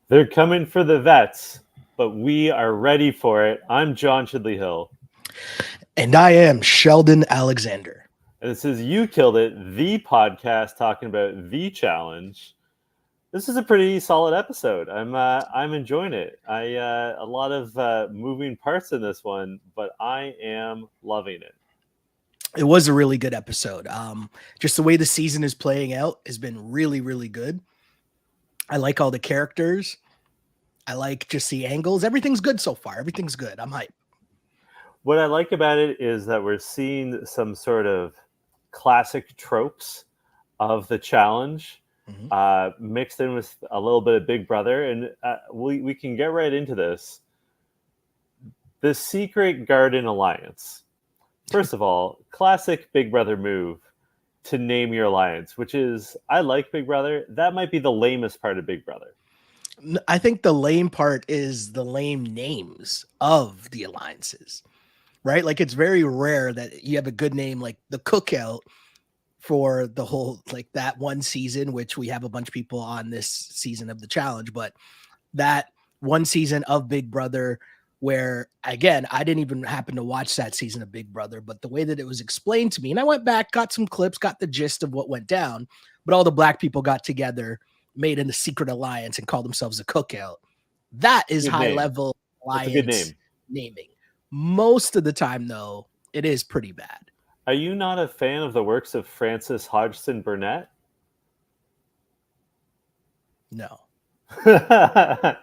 They're coming for the vets, but we are ready for it. I'm John Chidley Hill. And I am Sheldon Alexander. And this is You Killed It, the podcast talking about the challenge. This is a pretty solid episode. I'm enjoying it. A lot of moving parts in this one, but I am loving it. It was a really good episode. Just the way the season is playing out has been really, really good. I like all the characters. I like just the angles. Everything's good so far. Everything's good. I'm hyped. What I like about it is that we're seeing some sort of classic tropes of the challenge mixed in with a little bit of Big Brother. And we can get right into this. The Secret Garden Alliance. First of all, classic Big Brother move to name your alliance, which is, I like Big Brother. That might be the lamest part of Big Brother. I think the lame part is the lame names of the alliances, right? Like it's very rare that you have a good name like the Cookout for the whole, like that one season, which we have a bunch of people on this season of the challenge, but that one season of Big Brother where, again, I didn't even happen to watch that season of Big Brother, but the way that it was explained to me, and I went back, got some clips, got the gist of what went down, but all the black people got together, made in a secret alliance and called themselves a Cookout. That is high level alliance naming. Most of the time, though, it is pretty bad. Are you not a fan of the works of Frances Hodgson Burnett? No. No,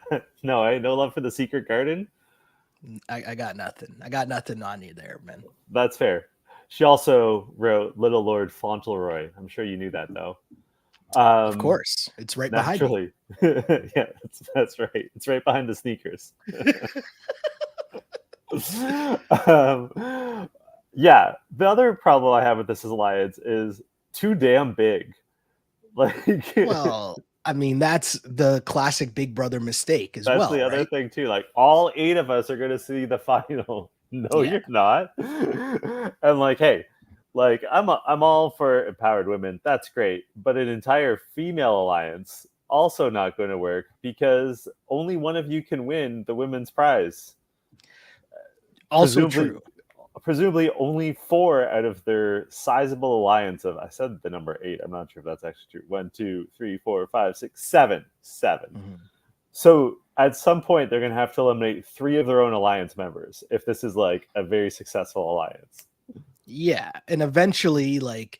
no love for the Secret Garden? I got nothing. I got nothing on you there, man. That's fair. She also wrote Little Lord Fauntleroy. I'm sure you knew that, though. Of course. It's right naturally. behind me. Yeah, that's right. It's right behind the sneakers. Yeah, the other problem I have with this alliance is too damn big. Like, well, I mean, that's the classic Big Brother mistake as well. That's the other thing too. Like, all 8 of us are going to see the final. No, you're not. And like, hey, like I'm all for empowered women. That's great, but an entire female alliance also not going to work because only one of you can win the women's prize. Also true. Presumably only 4 out of their sizable alliance of, I said the number 8. I'm not sure if that's actually true. 1, 2, 3, 4, 5, 6, 7. So at some point they're going to have to eliminate 3 of their own alliance members if this is like a very successful alliance. Yeah, and eventually like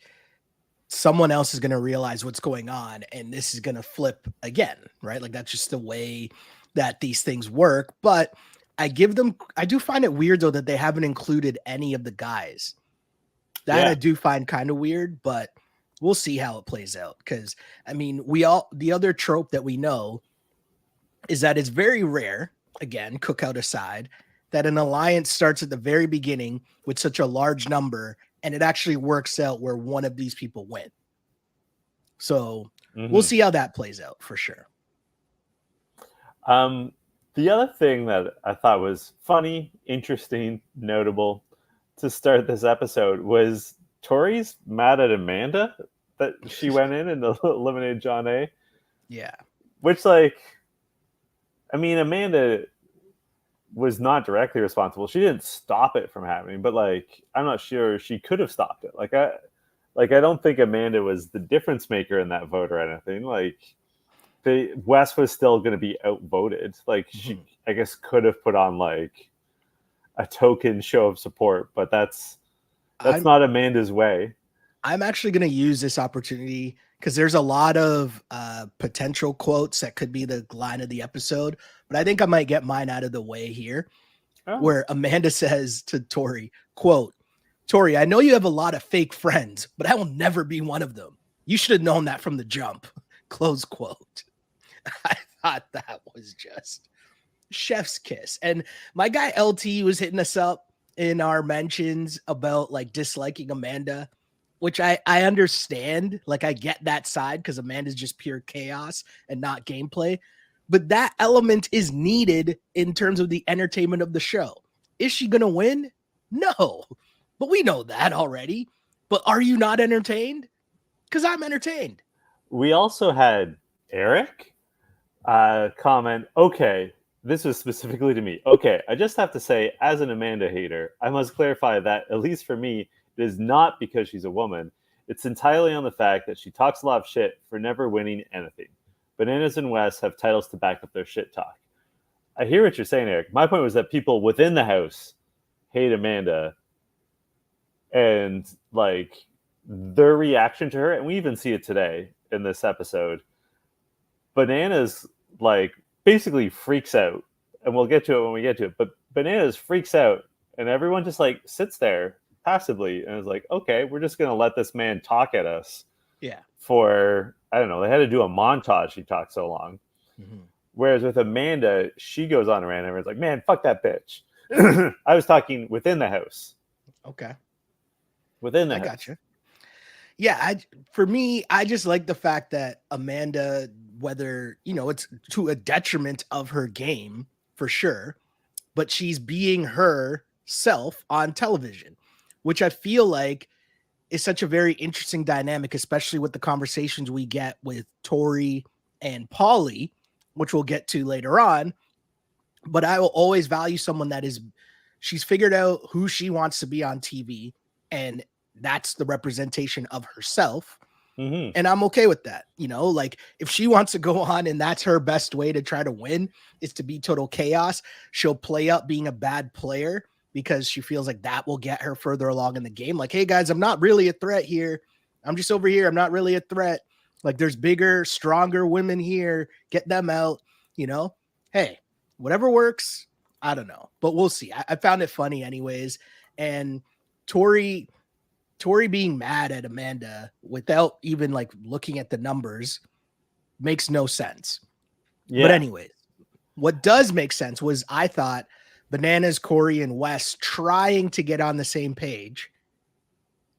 someone else is going to realize what's going on and this is going to flip again, right? Like that's just the way that these things work, but I do find it weird though that they haven't included any of the guys. That I do find kind of weird, but we'll see how it plays out. Because I mean, the other trope that we know is that it's very rare, again, Cookout aside, that an alliance starts at the very beginning with such a large number and it actually works out where one of these people win. So we'll see how that plays out for sure. The other thing that I thought was funny, interesting, notable to start this episode was Tori's mad at Amanda that she went in and eliminated John A. Yeah. Which, like, I mean, Amanda was not directly responsible. She didn't stop it from happening, but, like, I'm not sure she could have stopped it. I don't think Amanda was the difference maker in that vote or anything. Like, Wes was still going to be outvoted. Like, she, I guess, could have put on like a token show of support, but that's not Amanda's way. I'm actually going to use this opportunity because there's a lot of potential quotes that could be the line of the episode, but I think I might get mine out of the way here, where Amanda says to Tori, quote, "Tori, I know you have a lot of fake friends, but I will never be one of them. You should have known that from the jump." Close quote. I thought that was just chef's kiss. And my guy LT was hitting us up in our mentions about like disliking Amanda, which I understand. Like I get that side because Amanda's just pure chaos and not gameplay. But that element is needed in terms of the entertainment of the show. Is she going to win? No. But we know that already. But are you not entertained? Because I'm entertained. We also had Eric, comment, okay, this was specifically to me. Okay, I just have to say, as an Amanda hater, I must clarify that, at least for me, it is not because she's a woman. It's entirely on the fact that she talks a lot of shit for never winning anything. Bananas and Wes have titles to back up their shit talk. I hear what you're saying, Eric. My point was that people within the house hate Amanda, and like their reaction to her, and we even see it today in this episode. Bananas like basically freaks out, and we'll get to it when we get to it. But Bananas freaks out, and everyone just like sits there passively and is like, "Okay, we're just gonna let this man talk at us." Yeah. For I don't know, they had to do a montage. He talked so long. Mm-hmm. Whereas with Amanda, she goes on around and everyone's like, "Man, fuck that bitch." I was talking within the house. Okay. Within the house. I gotcha. Yeah, for me, I just like the fact that Amanda, whether, it's to a detriment of her game for sure, but she's being herself on television, which I feel like is such a very interesting dynamic, especially with the conversations we get with Tori and Paulie, which we'll get to later on. But I will always value someone she's figured out who she wants to be on TV, and that's the representation of herself. Mm-hmm. And I'm okay with that. Like if she wants to go on and that's her best way to try to win is to be total chaos, she'll play up being a bad player because she feels like that will get her further along in the game. Like, hey guys, I'm not really a threat here. I'm just over here. I'm not really a threat. Like there's bigger, stronger women here. Get them out, hey, whatever works. I don't know, but we'll see. I found it funny anyways. And Tori being mad at Amanda without even like looking at the numbers makes no sense. Yeah. But anyways, what does make sense was I thought Bananas, Cory, and Wes trying to get on the same page,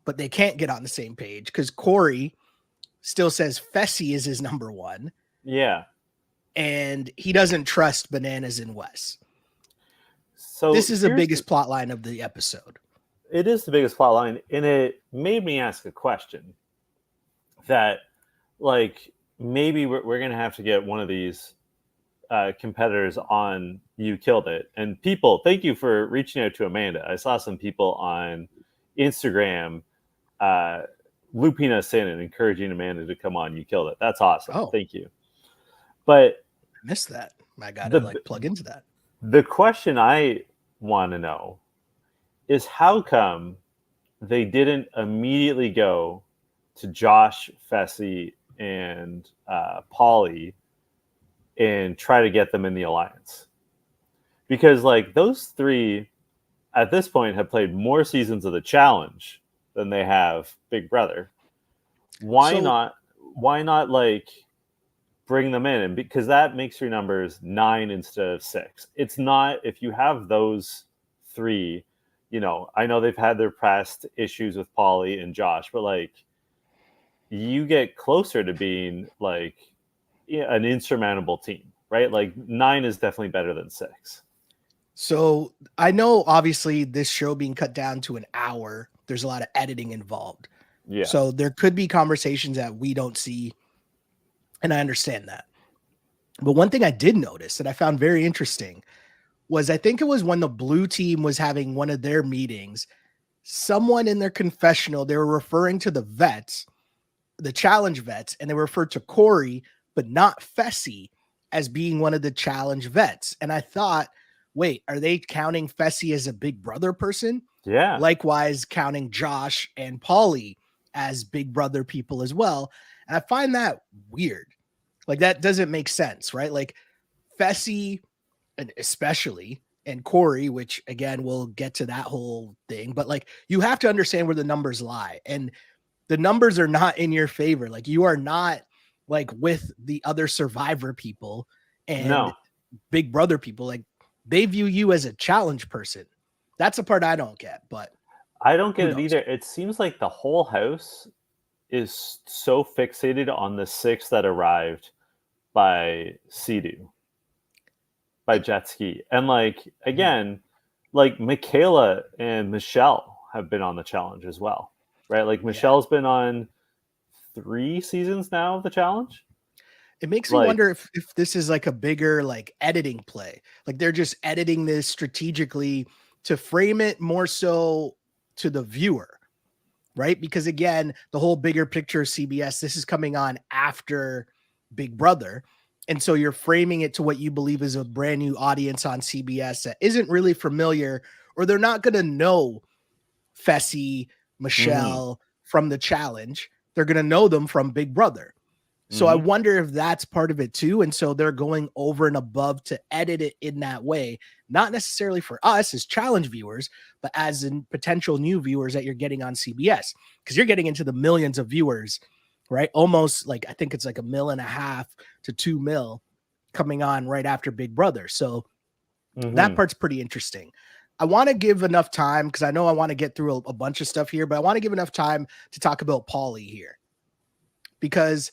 but they can't get on the same page because Cory still says Fessy is his number one. Yeah. And he doesn't trust Bananas and Wes. So this is the biggest plot line of the episode. It is the biggest plot line, and it made me ask a question that, like, maybe we're going to have to get one of these competitors on You Killed It. And people, thank you for reaching out to Amanda. I saw some people on Instagram looping us in and encouraging Amanda to come on You Killed It. That's awesome. Oh. Thank you. But I missed that. I got to plug into that. The question I want to know is how come they didn't immediately go to Josh, Fessy, and Paulie and try to get them in the alliance? Because like those three at this point have played more seasons of the challenge than they have Big Brother. Why not like bring them in? And because that makes your numbers 9 instead of 6. It's not, if you have those three, I know they've had their past issues with Paulie and Josh, but like you get closer to being like an insurmountable team, right? Like 9 is definitely better than 6. So I know obviously this show being cut down to an hour, there's a lot of editing involved. Yeah. So there could be conversations that we don't see. And I understand that. But one thing I did notice that I found very interesting was I think it was when the blue team was having one of their meetings, someone in their confessional, they were referring to the vets, the challenge vets, and they referred to Cory, but not Fessy, as being one of the challenge vets. And I thought, wait, are they counting Fessy as a Big Brother person? Yeah. Likewise, counting Josh and Paulie as Big Brother people as well. And I find that weird. Like that doesn't make sense, right? Like Fessy, and especially, and Cory, which again, we'll get to that whole thing, but like you have to understand where the numbers lie, and the numbers are not in your favor. Like you are not like with the other Survivor people and Big Brother people. Like they view you as a challenge person. That's the part I don't get, but I don't get it either. It seems like the whole house is so fixated on the 6 that arrived by Sea-Doo, by jet ski. And like, again, like Michaela and Michelle have been on the challenge as well, right? Like Michelle's been on 3 seasons now of the challenge. It makes me Like, wonder if this is like a bigger like editing play. Like they're just editing this strategically to frame it more so to the viewer, right? Because again, the whole bigger picture of CBS, this is coming on after Big Brother. And so you're framing it to what you believe is a brand new audience on CBS that isn't really familiar, or they're not going to know Fessy, Michelle from the challenge. They're going to know them from Big Brother. So I wonder if that's part of it too. And so they're going over and above to edit it in that way, not necessarily for us as challenge viewers, but as in potential new viewers that you're getting on CBS, because you're getting into the millions of viewers, right? Almost like, I think it's like 1.5 million to 2 mil coming on right after Big Brother. So that part's pretty interesting. I want to give enough time, because I know I want to get through a bunch of stuff here, but I want to give enough time to talk about Paulie here, because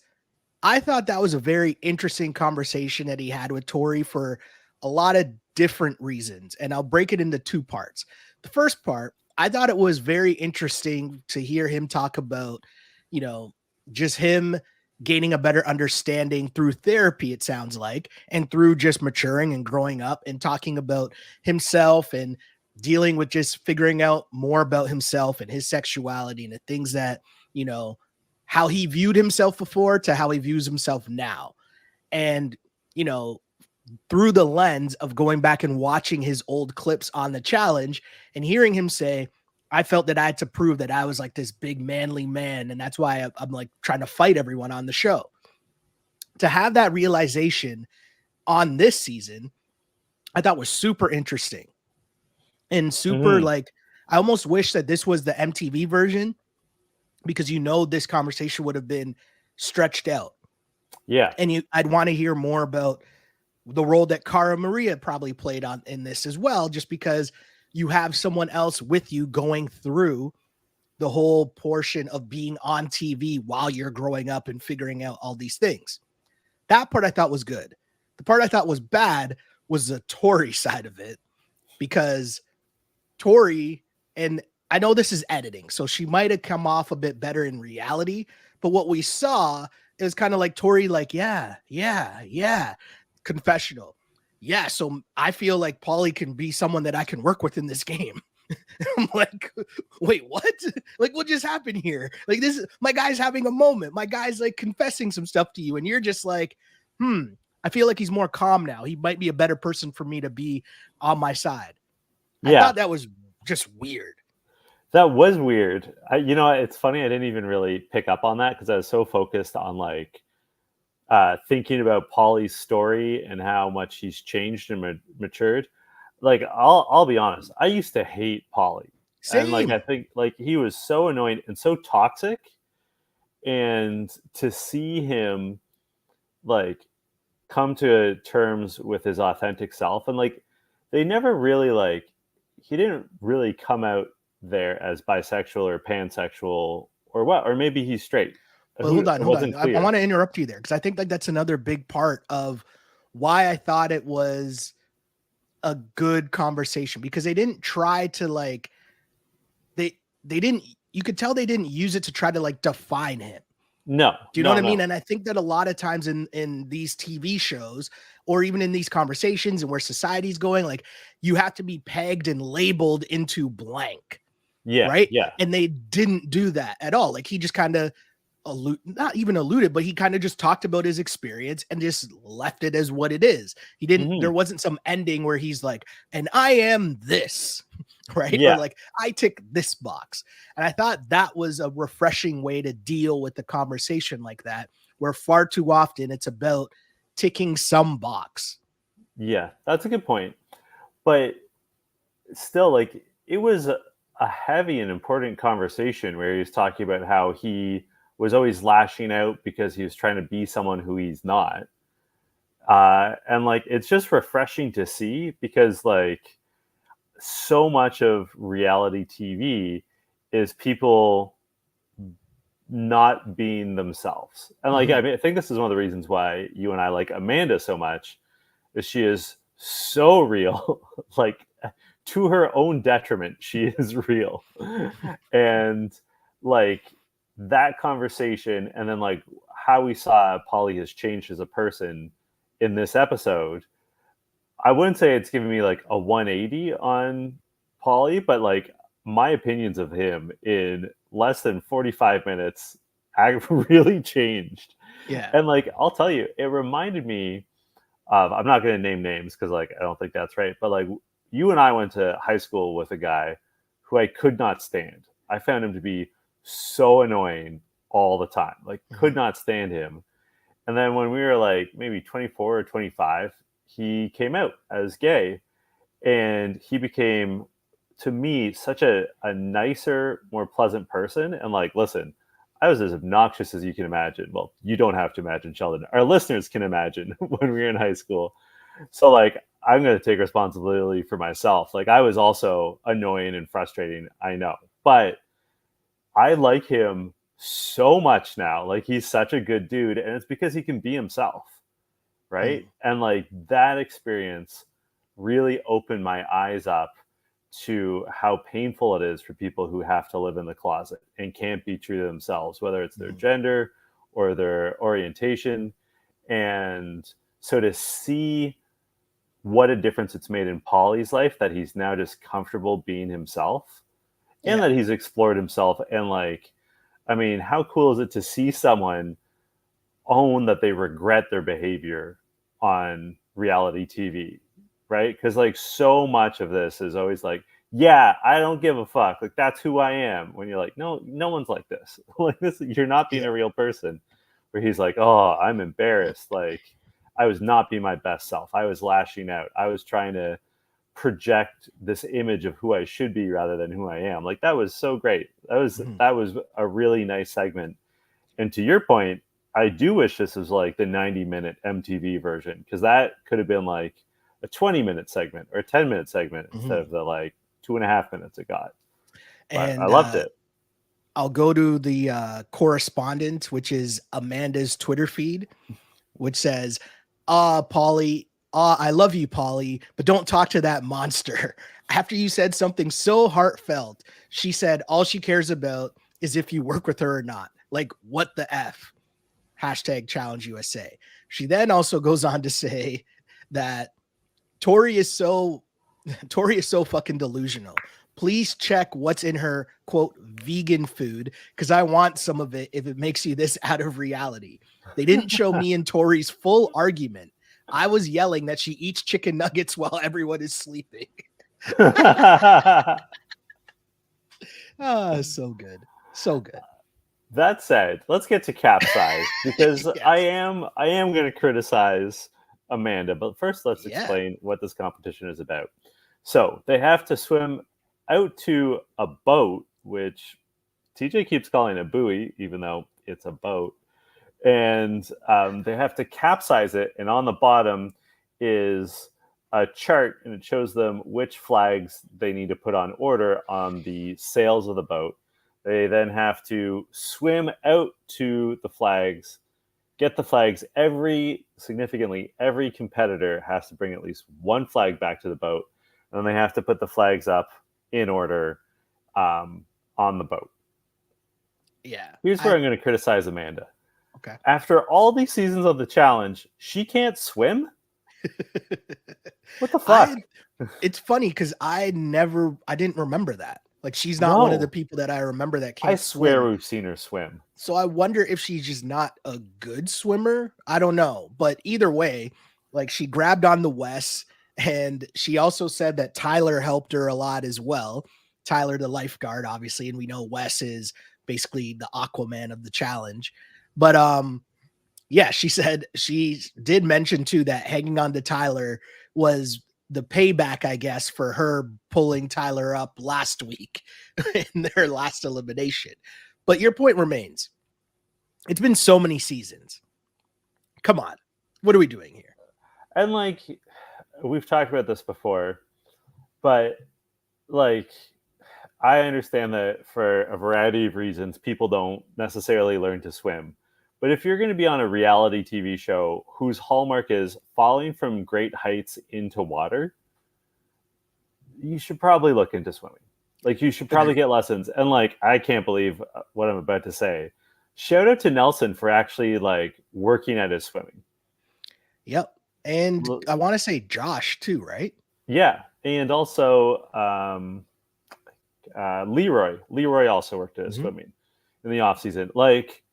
I thought that was a very interesting conversation that he had with Tori for a lot of different reasons. And I'll break it into 2 parts. The first part, I thought it was very interesting to hear him talk about, just him gaining a better understanding through therapy, it sounds like, and through just maturing and growing up and talking about himself and dealing with just figuring out more about himself and his sexuality and the things that, how he viewed himself before to how he views himself now. And, through the lens of going back and watching his old clips on the challenge and hearing him say, I felt that I had to prove that I was like this big manly man. And that's why I'm like trying to fight everyone on the show. To have that realization on this season, I thought was super interesting and super like, I almost wish that this was the MTV version, because this conversation would have been stretched out. Yeah. And I'd want to hear more about the role that Cara Maria probably played in this as well, just because you have someone else with you going through the whole portion of being on TV while you're growing up and figuring out all these things. That part I thought was good. The part I thought was bad was the Tori side of it, because Tori, and I know this is editing, so she might have come off a bit better in reality, but what we saw is kind of like Tori, like, yeah, confessional. Yeah, so I feel like Paulie can be someone that I can work with in this game. I'm like, wait, what? Like, what just happened here? Like, my guy's having a moment. My guy's like confessing some stuff to you, and you're just like, I feel like he's more calm now. He might be a better person for me to be on my side. I thought that was just weird. That was weird. It's funny. I didn't even really pick up on that because I was so focused on like thinking about Paulie's story and how much he's changed and matured. Like, I'll be honest. I used to hate Paulie. Same. And like, I think like he was so annoying and so toxic. And to see him like come to terms with his authentic self, and like they never really like, he didn't really come out there as bisexual or pansexual or what, or maybe he's straight. Well, hold on. I want to interrupt you there, because I think like that's another big part of why I thought it was a good conversation, because they didn't try to like, they didn't, you could tell they didn't use it to try to like define him. No. Do you know what I mean? And I think that a lot of times in these TV shows, or even in these conversations and where society's going, like you have to be pegged and labeled into blank. Yeah. Right. Yeah. And they didn't do that at all. Like he just kind of not even alluded, but he kind of just talked about his experience and just left it as what it is. He didn't, there wasn't some ending where he's like, and I am this, right? Yeah. Or like, I tick this box. And I thought that was a refreshing way to deal with the conversation like that, where far too often it's about ticking some box. Yeah, that's a good point. But still, like, it was a heavy and important conversation where he was talking about how he was always lashing out because he was trying to be someone who he's not. And like, it's just refreshing to see, because like so much of reality TV is people not being themselves. And like, I mean, I think this is one of the reasons why you and I like Amanda so much, is she is so real. Like, to her own detriment, she is real. And like that conversation, and then like how we saw Paulie has changed as a person in this episode, I wouldn't say it's giving me like a 180 on Paulie, but like my opinions of him in less than 45 minutes really changed. Yeah. And like, I'll tell you, it reminded me of, I'm not going to name names because like, I don't think that's right. But like, you and I went to high school with a guy who I could not stand. I found him to be so annoying all the time, like could not stand him. And then when we were like maybe 24 or 25, he came out as gay, and he became, to me, such a nicer, more pleasant person. And like, listen, I was as obnoxious as you can imagine. Well, you don't have to imagine, Sheldon. Our listeners can imagine when we were in high school. So like, I'm going to take responsibility for myself. Like, I was also annoying and frustrating, I know, but I like him so much now. Like, he's such a good dude, and it's because he can be himself, right? And like, that experience really opened my eyes up to how painful it is for people who have to live in the closet and can't be true to themselves, whether it's their gender or their orientation. And so to see what a difference it's made in Paulie's life, that he's now just comfortable being himself, and that he's explored himself. And like, I mean, how cool is it to see someone own that they regret their behavior on reality TV, right? Because like, so much of this is always like, yeah, I don't give a fuck. Like, that's who I am. When you're like, no, no one's like this. Like, this, you're not being a real person. Where he's like, oh, I'm embarrassed. Like, I was not being my best self. I was lashing out. I was trying to project this image of who I should be rather than who I am. Like, that was so great. That was a really nice segment. And to your point, I do wish this was like the 90-minute MTV version, because that could have been like a 20-minute segment or a 10-minute segment instead of the like 2.5 minutes it got. But And I loved it. I'll go to the correspondent, which is Amanda's Twitter feed, which says, Paulie, I love you, Paulie, but don't talk to that monster. After you said something so heartfelt, she said all she cares about is if you work with her or not. Like, what the F? Hashtag Challenge USA. She then also goes on to say that Tori is so fucking delusional. Please check what's in her, quote, vegan food, because I want some of it if it makes you this out of reality. They didn't show me and Tori's full argument. I was yelling that she eats chicken nuggets while everyone is sleeping. So good. So good. That said, let's get to capsize, because Yes. I am going to criticize Amanda, but first let's explain what this competition is about. So they have to swim out to a boat, which TJ keeps calling a buoy, even though it's a boat, and they have to capsize it. And on the bottom is a chart, and it shows them which flags they need to put on order on the sails of the boat. They then have to swim out to the flags, get the flags. Every competitor has to bring at least one flag back to the boat, and then they have to put the flags up in order on the boat. Yeah. Here's where I'm going to criticize Amanda. Okay. After all these seasons of the challenge, she can't swim? What the fuck? It's funny because I didn't remember that. Like, she's not one of the people that I remember that can't swim. I swear we've seen her swim. So I wonder if she's just not a good swimmer. I don't know. But either way, like, she grabbed on the Wes, and she also said that Tyler helped her a lot as well. Tyler, the lifeguard, obviously. And we know Wes is basically the Aquaman of the challenge. But yeah, she said she did mention too that hanging on to Tyler was the payback, I guess, for her pulling Tyler up last week in their last elimination. But your point remains. It's been so many seasons. Come on. What are we doing here? And like, we've talked about this before, but like, I understand that for a variety of reasons, people don't necessarily learn to swim. But if you're going to be on a reality TV show whose hallmark is falling from great heights into water, you should probably look into swimming. Like, you should probably get lessons. And like, I can't believe what I'm about to say. shout out to Nelson for actually like working at his swimming. Yep. And I want to say Josh too, right? Yeah. And also Leroy. Leroy also worked at his swimming in the off season. Like,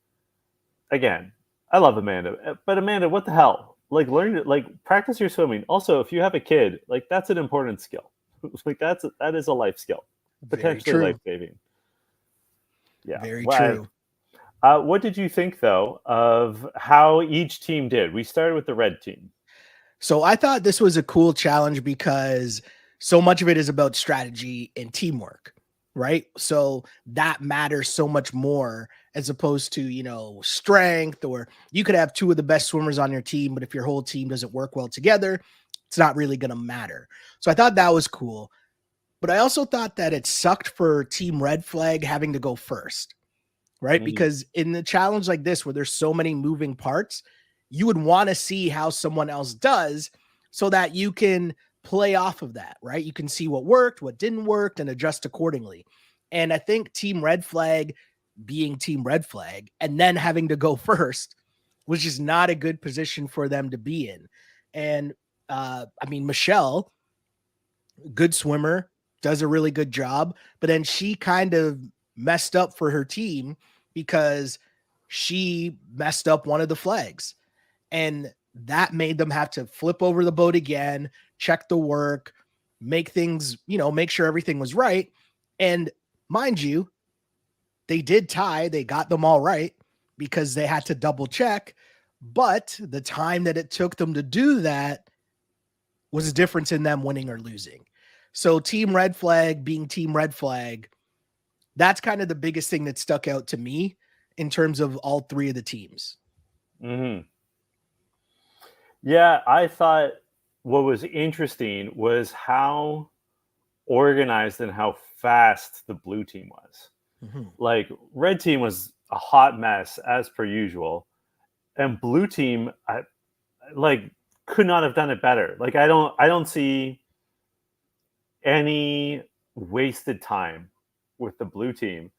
again, I love Amanda, but Amanda, what the hell? Like, learn to like practice your swimming. Also, if you have a kid, like that's an important skill. Like that is a life skill, potentially life saving. Yeah, very true. What did you think though of how each team did? We started with the red team. So I thought this was a cool challenge because so much of it is about strategy and teamwork, right? So that matters so much more as opposed to, strength, or you could have two of the best swimmers on your team, but if your whole team doesn't work well together, it's not really going to matter. So I thought that was cool. But I also thought that it sucked for Team Red Flag having to go first, right? Because in the challenge like this, where there's so many moving parts, you would want to see how someone else does so that you can play off of that, right? You can see what worked, what didn't work, and adjust accordingly. And I think Team Red Flag being Team Red Flag and then having to go first was just not a good position for them to be in. And Michelle, good swimmer, does a really good job, but then she kind of messed up for her team because she messed up one of the flags. And that made them have to flip over the boat again, check the work, make things, make sure everything was right. And mind you, they did tie. They got them all right because they had to double check. But the time that it took them to do that was a difference in them winning or losing. So Team Red Flag being Team Red Flag, that's kind of the biggest thing that stuck out to me in terms of all three of the teams. Yeah, I thought what was interesting was how organized and how fast the blue team was. Like, red team was a hot mess as per usual, and blue team, could not have done it better. Like, I don't see any wasted time with the blue team.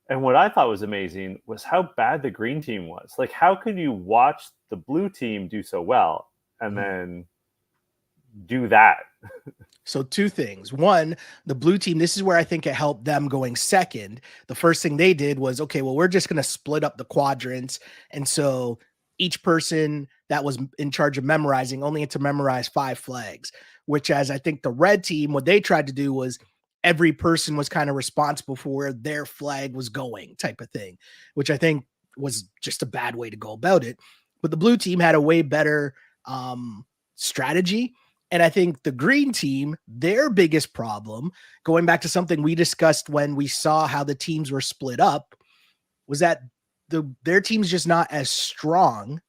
And what I thought was amazing was how bad the green team was. Like, how could you watch the blue team do so well and then do that? So two things. One, the blue team, this is where I think it helped them going second. The first thing they did was, okay, well, we're just going to split up the quadrants. And so each person that was in charge of memorizing only had to memorize 5 flags, which, as I think the red team, what they tried to do was every person was kind of responsible for where their flag was going, type of thing, which I think was just a bad way to go about it. But the blue team had a way better strategy. And I think the green team, their biggest problem, going back to something we discussed when we saw how the teams were split up, was that their team's just not as strong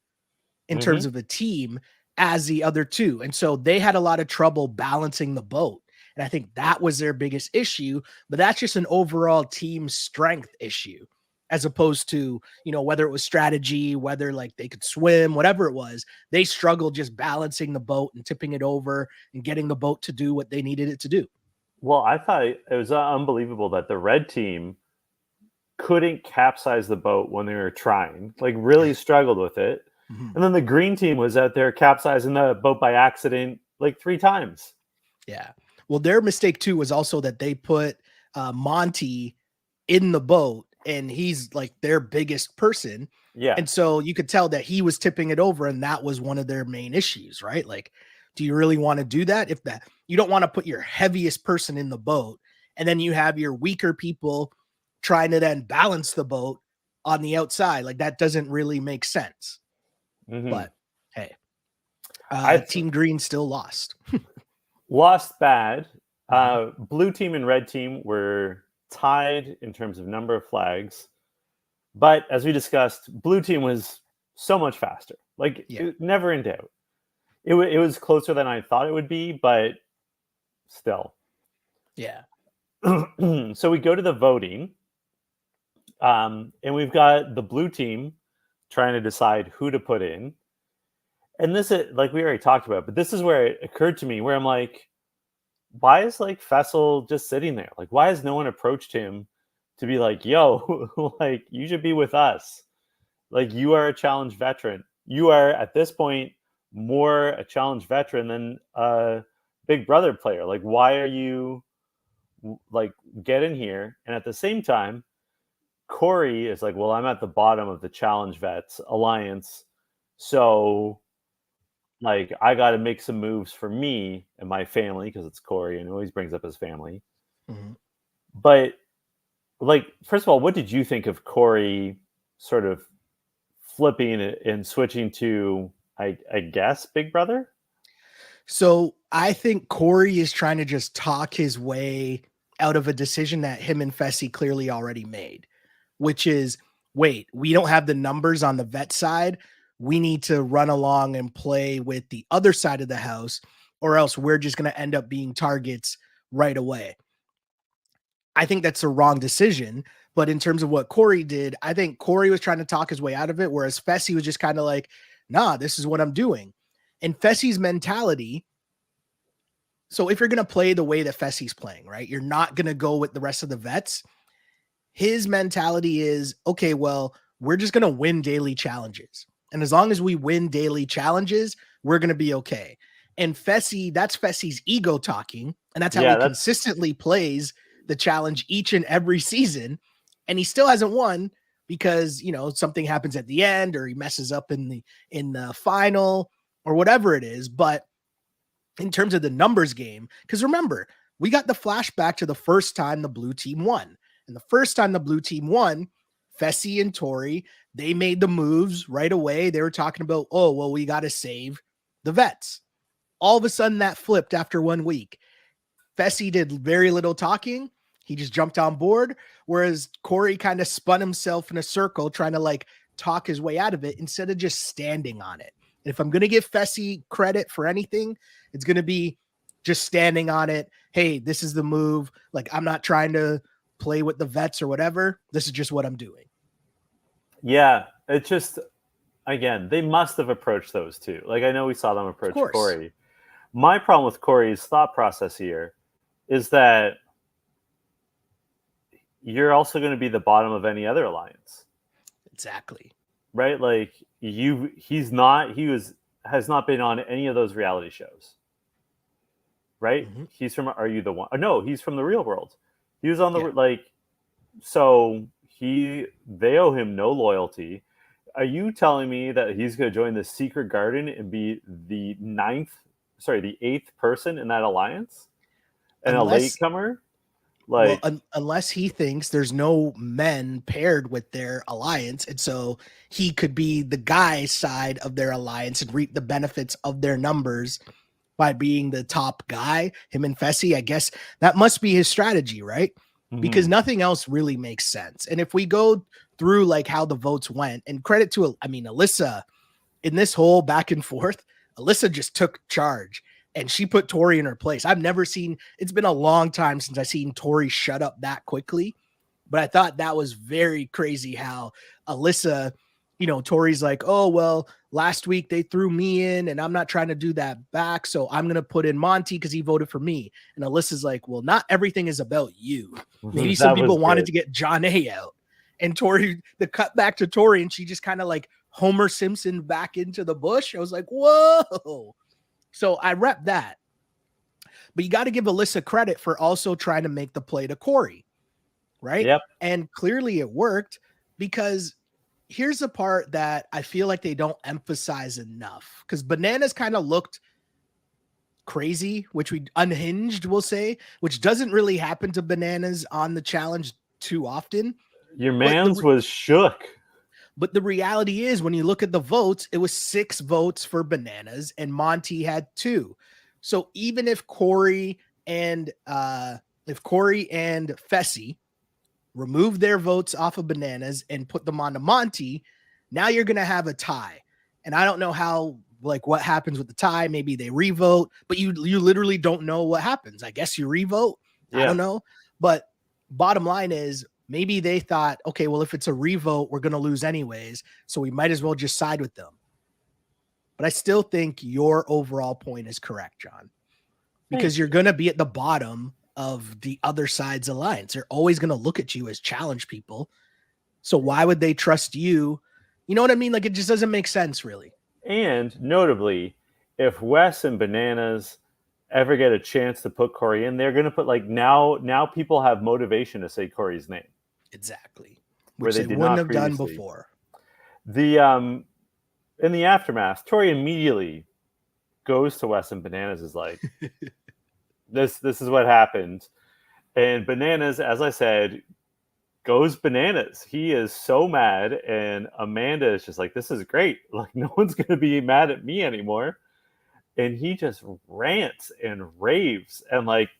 in terms of a team as the other two. And so they had a lot of trouble balancing the boat. And I think that was their biggest issue, but that's just an overall team strength issue, as opposed to, whether it was strategy, whether like they could swim, whatever it was, they struggled just balancing the boat and tipping it over and getting the boat to do what they needed it to do. Well, I thought it was unbelievable that the red team couldn't capsize the boat when they were trying, like really struggled with it. And then the green team was out there capsizing the boat by accident like 3 times. Yeah. Well, their mistake too was also that they put Monty in the boat, and he's like their biggest person. Yeah. And so you could tell that he was tipping it over, and that was one of their main issues, right? Like, do you really want to do that? If that, you don't want to put your heaviest person in the boat, and then you have your weaker people trying to then balance the boat on the outside. Like, that doesn't really make sense. But hey, Team Green still lost. Lost bad. Blue team and red team were tied in terms of number of flags. But as we discussed, blue team was so much faster. Like, never in doubt. It was closer than I thought it would be, but still. Yeah. So we go to the voting. And we've got the blue team trying to decide who to put in. And this is, like we already talked about, but this is where it occurred to me, where I'm like, why is like Fessy just sitting there? Like, why has no one approached him to be like, yo, like, you should be with us? Like, you are a challenge veteran. You are at this point more a challenge veteran than a Big Brother player. Like, why are you like, get in here? And at the same time, Cory is like, well, I'm at the bottom of the challenge vets alliance, so like I got to make some moves for me and my family because it's Cory and he always brings up his family. Mm-hmm. But like, first of all, what did you think of Cory sort of flipping and switching to, I guess, Big Brother? So I think Cory is trying to just talk his way out of a decision that him and Fessy clearly already made, which is, wait, we don't have the numbers on the vet side. We need to run along and play with the other side of the house, or else we're just going to end up being targets right away. I think that's a wrong decision. But in terms of what Cory did, I think Cory was trying to talk his way out of it, whereas Fessy was just kind of like, nah, this is what I'm doing. And Fessy's mentality. So if you're going to play the way that Fessy's playing, right, you're not going to go with the rest of the vets. His mentality is, okay, well, we're just going to win daily challenges. And as long as we win daily challenges, we're going to be okay. And Fessy, that's Fessy's ego talking. And that's how Yeah, he that's consistently plays the challenge each and every season. And he still hasn't won because, you know, something happens at the end or he messes up in the final or whatever it is. But in terms of the numbers game, because remember, we got the flashback to the first time the blue team won. And the first time the blue team won, Fessy and Tori, they made the moves right away. They were talking about, oh, well, we got to save the vets. All of a sudden that flipped after 1 week. Fessy did very little talking. He just jumped on board. Whereas Cory kind of spun himself in a circle trying to like talk his way out of it instead of just standing on it. And if I'm going to give Fessy credit for anything, it's going to be just standing on it. Hey, this is the move. Like, I'm not trying to play with the vets or whatever. This is just what I'm doing. Yeah, it's just, again, they must have approached those two. Like, I know we saw them approach Cory. My problem with Cory's thought process here is that you're also going to be the bottom of any other alliance. Exactly. Right? Like, has not been on any of those reality shows. Right? Mm-hmm. He's from Are You the One? No, he's from the real world. He was on the so they owe him no loyalty. Are you telling me that he's going to join the secret garden and be the the 8th person in that alliance? And a latecomer? Like, well, unless he thinks there's no men paired with their alliance, and so he could be the guy's side of their alliance and reap the benefits of their numbers by being the top guy, him and Fessy. I guess that must be his strategy, right? Mm-hmm. Because nothing else really makes sense. And if we go through like how the votes went, and credit to, Alyssa in this whole back and forth, Alyssa just took charge. And she put Tori in her place. It's been a long time since I've seen Tori shut up that quickly. But I thought that was very crazy how Alyssa, Tori's like, oh, well, last week they threw me in and I'm not trying to do that back. So I'm going to put in Monty because he voted for me. And Alyssa's like, well, not everything is about you. Maybe some people wanted to get John A out. And Tori, the cut back to Tori, and she just kind of like Homer Simpson back into the bush. I was like, whoa. So I rep that. But you got to give Alyssa credit for also trying to make the play to Cory, right? Yep. And clearly it worked, because here's the part that I feel like they don't emphasize enough, because Bananas kind of looked crazy, which we unhinged, we'll say, which doesn't really happen to Bananas on the challenge too often. Your man's was shook. But the reality is, when you look at the votes, it was 6 votes for Bananas and Monty had 2. So even if Cory and Fessy remove their votes off of Bananas and put them onto Monty, now you're going to have a tie. And I don't know how, like, what happens with the tie. Maybe they revote, but you literally don't know what happens. I guess you revote. Yeah. I don't know. But bottom line is, maybe they thought, okay, well, if it's a revote, we're going to lose anyways, so we might as well just side with them. But I still think your overall point is correct, John, because you're going to be at the bottom of the other side's alliance. They're always going to look at you as challenge people. So why would they trust you You know what I mean? Like, it just doesn't make sense, really. And notably, if Wes and Bananas ever get a chance to put Cory in, they're going to put, like, now people have motivation to say Cory's name. Exactly. Where Which they they did wouldn't not have done previously. before. The in the aftermath, Tori immediately goes to Wes and Bananas is like, this is what happened. And Bananas, as I said, goes bananas. He is so mad, and Amanda is just like, this is great. Like, no one's going to be mad at me anymore. And he just rants and raves. And, like,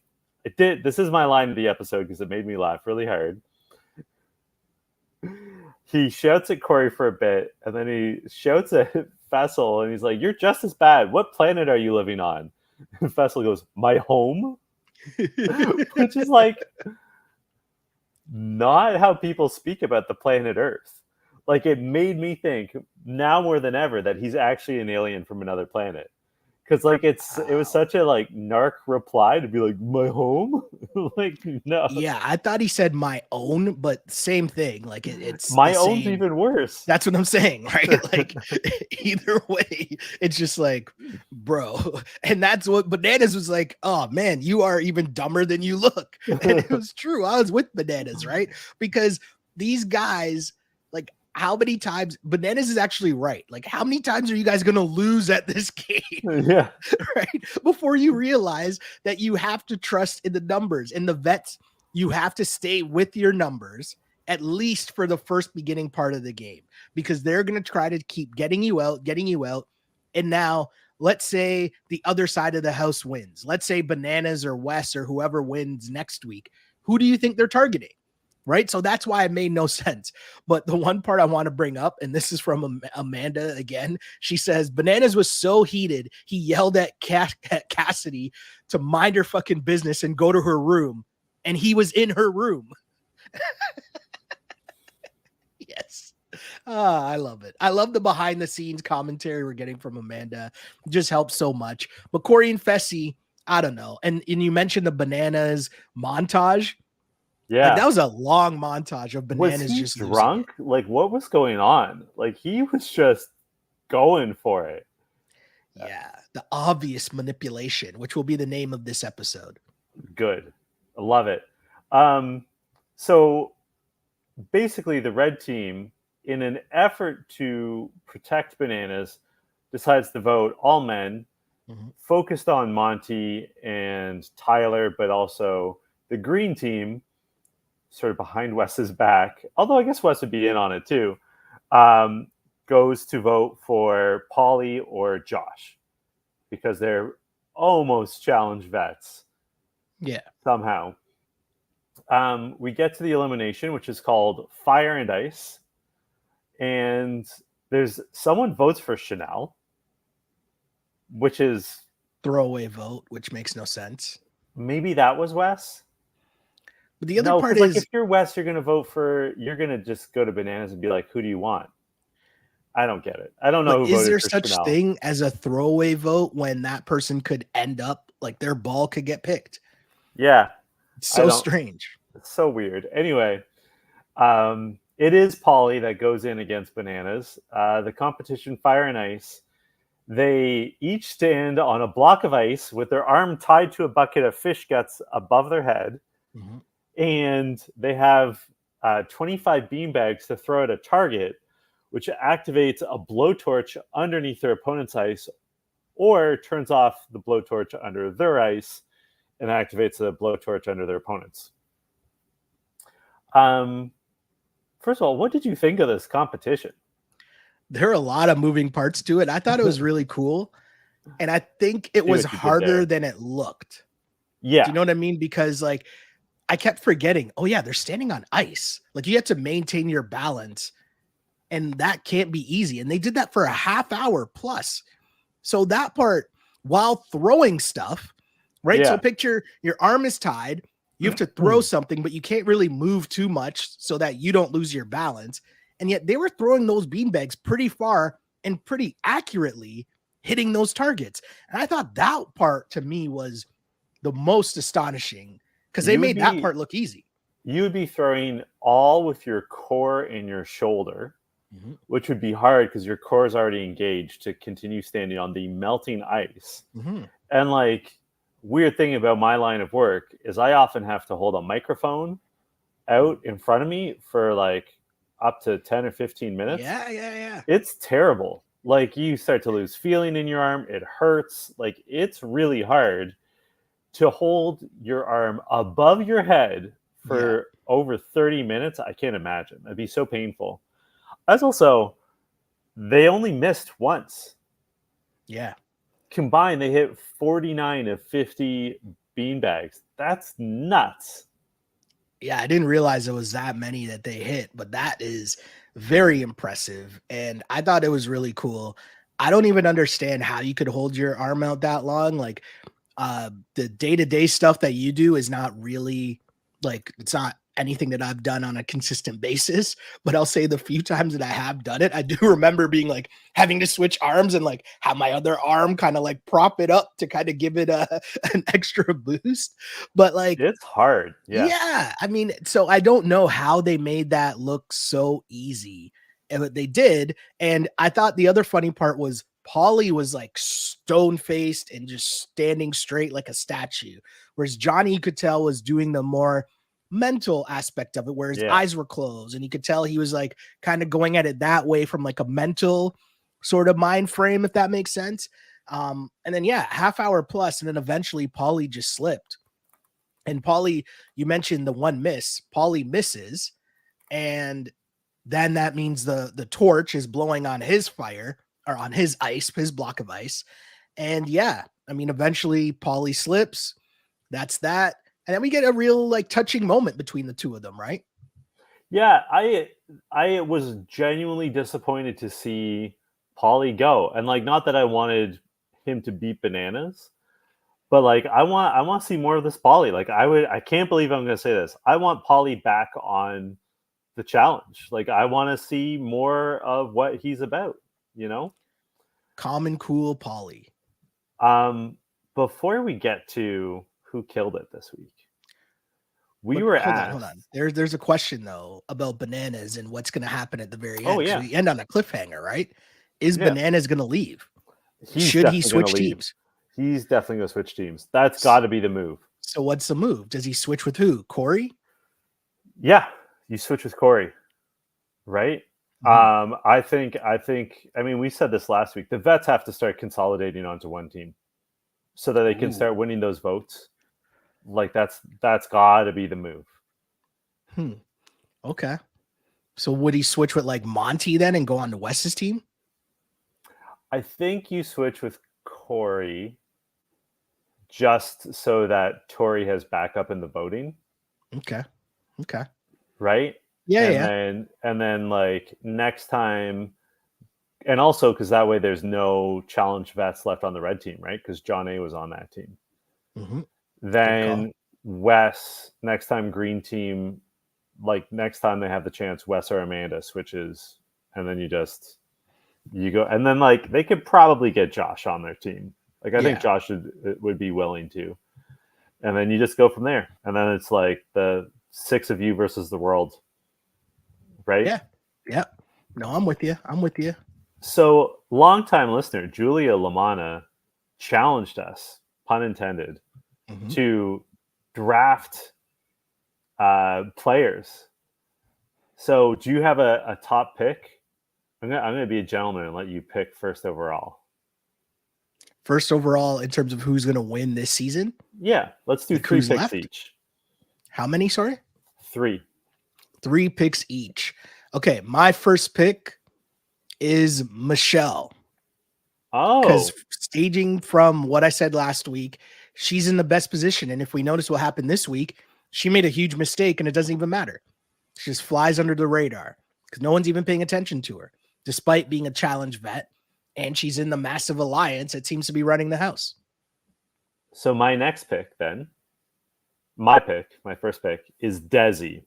this is my line of the episode because it made me laugh really hard. He shouts at Cory for a bit, and then he shouts at Fessy, and he's like, you're just as bad. What planet are you living on? And Fessy goes, my home? Which is, like, not how people speak about the planet Earth. Like, it made me think now more than ever that he's actually an alien from another planet. Because, like, it was such a, like, narc reply to be like, my home? Like, no. Yeah, I thought he said my own, but same thing. Like, it's my the own's same. Even worse. That's what I'm saying, right? Like, either way, it's just like, bro. And that's what Bananas was like, oh man, you are even dumber than you look. And it was true. I was with Bananas, right? Because these guys, like, how many times Bananas is actually right? Like, how many times are you guys going to lose at this game? Yeah. Right? Before you realize that you have to trust in the numbers. In the vets, you have to stay with your numbers, at least for the first beginning part of the game, because they're going to try to keep getting you out. And now, let's say the other side of the house wins. Let's say Bananas or Wes or whoever wins next week. Who do you think they're targeting? Right. So that's why it made no sense. But the one part I want to bring up, and this is from Amanda again, she says, Bananas was so heated, he yelled at Cassidy to mind her fucking business and go to her room. And he was in her room. Yes. I love it. I love the behind the scenes commentary we're getting from Amanda. It just helps so much. But Cory and Fessy, I don't know. And you mentioned the Bananas montage. Yeah. Like, that was a long montage of Bananas. Was he just drunk? Like, what was going on? Like, he was just going for it. Yeah. The obvious manipulation, which will be the name of this episode. Good. I love it. So basically the red team, in an effort to protect Bananas, decides to vote all men, focused on Monty and Tyler, but also the green team, sort of behind Wes's back, although I guess Wes would be in on it too, goes to vote for Paulie or Josh because they're almost challenge vets. Yeah. Somehow. We get to the elimination, which is called Fire and Ice. And there's someone votes for Chanel, which is throwaway vote, which makes no sense. Maybe that was Wes. But the other part is, like, if you're Wes, you're going to just go to Bananas and be like, who do you want? I don't get it. I don't know who voted for Chanel. Is there such thing as a throwaway vote when that person could end up, like, their ball could get picked? Yeah. It's so strange. It's so weird. Anyway, it is Paulie that goes in against Bananas. The competition, Fire and Ice. They each stand on a block of ice with their arm tied to a bucket of fish guts above their head. Mm-hmm. And they have 25 beanbags to throw at a target, which activates a blowtorch underneath their opponent's ice or turns off the blowtorch under their ice and activates the blowtorch under their opponent's. First of all, what did you think of this competition? There are a lot of moving parts to it. I thought it was really cool. And I think it was harder than it looked. Yeah. Do you know what I mean? Because, like, I kept forgetting, oh yeah, they're standing on ice. Like, you have to maintain your balance, and that can't be easy. And they did that for a half hour plus. So that part, while throwing stuff, right? Yeah. So picture your arm is tied. You have to throw something, but you can't really move too much so that you don't lose your balance. And yet they were throwing those beanbags pretty far and pretty accurately, hitting those targets. And I thought that part to me was the most astonishing because they made that part look easy. You would be throwing all with your core and your shoulder. which would be hard because your core is already engaged to continue standing on the melting ice. And like, weird thing about my line of work is I often have to hold a microphone out in front of me for like up to 10 or 15 minutes. Yeah. It's terrible. Like, you start to lose feeling in your arm. It hurts. Like, it's really hard to hold your arm above your head for over 30 minutes. I can't imagine. That'd be so painful. As also, they only missed once. Yeah. Combined, they hit 49 of 50 beanbags. That's nuts. Yeah, I didn't realize it was that many that they hit, but that is very impressive. And I thought it was really cool. I don't even understand how you could hold your arm out that long. Like, the day-to-day stuff that you do is not really like, it's not anything that I've done on a consistent basis, but I'll say the few times that I have done it, I do remember being like having to switch arms and like have my other arm kind of like prop it up to kind of give it an extra boost. But like, it's hard. Yeah, I mean, so I don't know how they made that look so easy, but they did. And I thought the other funny part was Paulie was like stone faced and just standing straight like a statue, whereas Johnny, you could tell, was doing the more mental aspect of it, where his eyes were closed, and you could tell he was like kind of going at it that way from like a mental sort of mind frame, if that makes sense. And then half hour plus, and then eventually Paulie just slipped. And Paulie, you mentioned the one miss. Paulie misses, and then that means the torch is blowing on his fire, or on his ice, his block of ice. And I mean, eventually Paulie slips. That's that. And then we get a real like touching moment between the two of them, right? Yeah, I was genuinely disappointed to see Paulie go. And like, not that I wanted him to beat Bananas, but like, I want to see more of this Paulie. Like, I can't believe I'm going to say this. I want Paulie back on the challenge. Like, I want to see more of what he's about, Calm and cool Paulie. Before we get to who killed it this week, hold on. There's a question though about Bananas and what's going to happen at the very end. Oh yeah, we end on a cliffhanger, right? Is Bananas going to leave? Should he switch teams? He's definitely going to switch teams. That's got to be the move. So what's the move? Does he switch with who? Cory? Yeah, you switch with Cory, right? I think. I mean, we said this last week. The vets have to start consolidating onto one team, so that they can start winning those votes. Like, that's got to be the move. Okay. So would he switch with like Monty then and go on to Wes's team? I think you switch with Cory just so that Tori has backup in the voting. Okay. Right? And then like next time, and also because that way there's no challenge vets left on the red team, right? Because John A was on that team. Then Wes, next time green team, like next time they have the chance, Wes or Amanda switches, and then you go, and then like they could probably get Josh on their team. Like, I think Josh would be willing to, and then you just go from there, and then it's like the 6 of you versus the world, right? Yeah. No, I'm with you. So, longtime listener Julia Lamana challenged us, pun intended, to draft players. So, do you have a top pick? I'm gonna be a gentleman and let you pick first overall. First overall in terms of who's going to win this season? Yeah, let's do 3 picks left? Each. How many, sorry? 3. 3 picks each. Okay, my first pick is Michelle. Oh. Because staging from what I said last week, she's in the best position. And if we notice what happened this week, she made a huge mistake and it doesn't even matter. She just flies under the radar because no one's even paying attention to her, despite being a challenge vet. And she's in the massive alliance that seems to be running the house. So my next pick then, my first pick is Desi.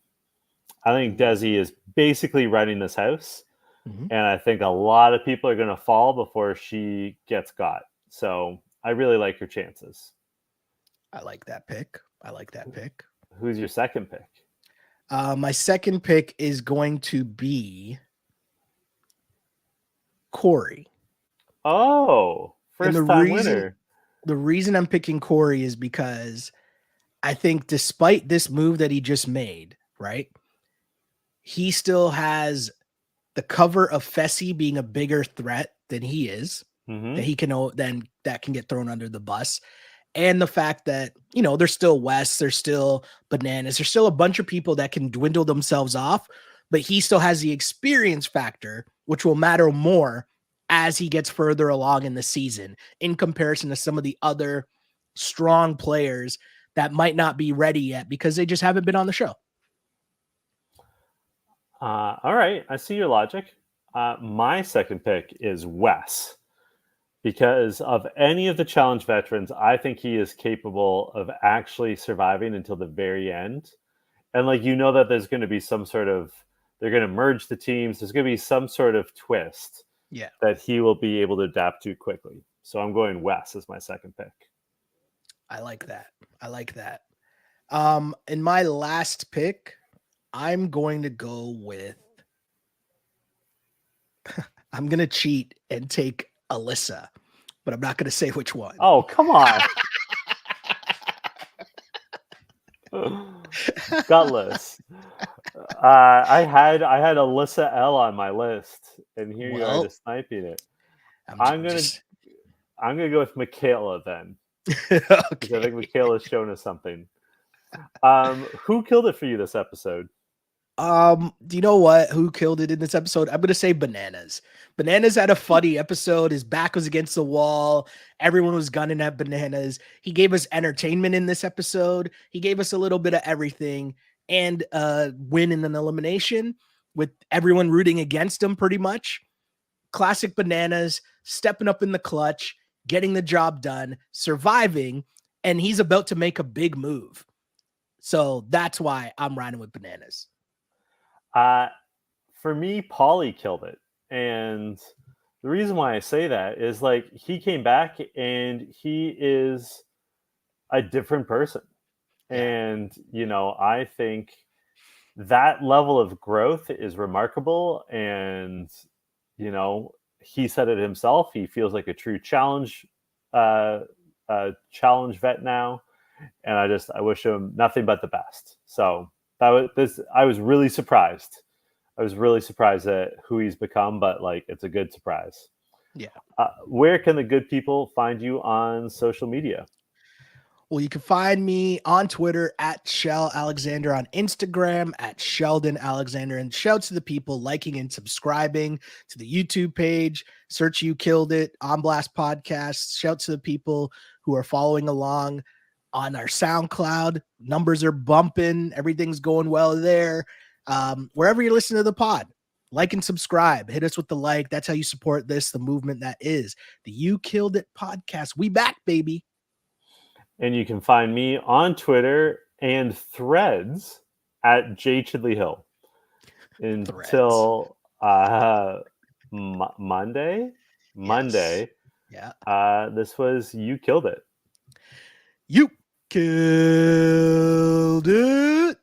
I think Desi is basically running this house. And I think a lot of people are going to fall before she gets got. So I really like her chances. I like that pick. Who's your second pick? My second pick is going to be Cory. Oh, first time winner. The reason I'm picking Cory is because I think despite this move that he just made, right, he still has the cover of Fessy being a bigger threat than he is, that he can that can get thrown under the bus. And the fact that, there's still Wes, there's still Bananas, there's still a bunch of people that can dwindle themselves off, but he still has the experience factor, which will matter more as he gets further along in the season in comparison to some of the other strong players that might not be ready yet because they just haven't been on the show. All right, I see your logic. My second pick is Wes. Because of any of the challenge veterans, I think he is capable of actually surviving until the very end. And that there's going to be some sort of, they're going to merge the teams. There's going to be some sort of twist that he will be able to adapt to quickly. So I'm going Wes as my second pick. I like that. In my last pick, I'm going to go with, I'm going to cheat and take Alyssa, but I'm not going to say which one. Oh, come on. Gutless. I had Alyssa L on my list, and here you are just sniping it. I'm gonna go with Michaela then. Okay. I think Michaela's shown us something. Who killed it for you this episode? Do you know what? Who killed it in this episode? I'm gonna say Bananas. Bananas had a funny episode. His back was against the wall. Everyone was gunning at Bananas. He gave us entertainment in this episode. He gave us a little bit of everything and win in an elimination with everyone rooting against him pretty much. Classic Bananas, stepping up in the clutch, getting the job done, surviving, and he's about to make a big move. So that's why I'm riding with Bananas. For me, Paulie killed it. And the reason why I say that is he came back and he is a different person. Yeah. And, I think that level of growth is remarkable. And, he said it himself. He feels like a true challenge vet now. And I wish him nothing but the best. So I was really surprised. I was really surprised at who he's become, but it's a good surprise. Yeah. Where can the good people find you on social media? Well, you can find me on Twitter at Shell Alexander, on Instagram at Sheldon Alexander, and shout to the people liking and subscribing to the YouTube page. Search You Killed It, On Blast Podcast. Shout to the people who are following along on our SoundCloud. Numbers are bumping. Everything's going well there. Wherever you listen to the pod, like and subscribe. Hit us with the like. That's how you support this, the movement that is the You Killed It podcast. We back, baby. And you can find me on Twitter and Threads at J Chidley Hill until Monday. Yeah. This was You Killed It. You killed it.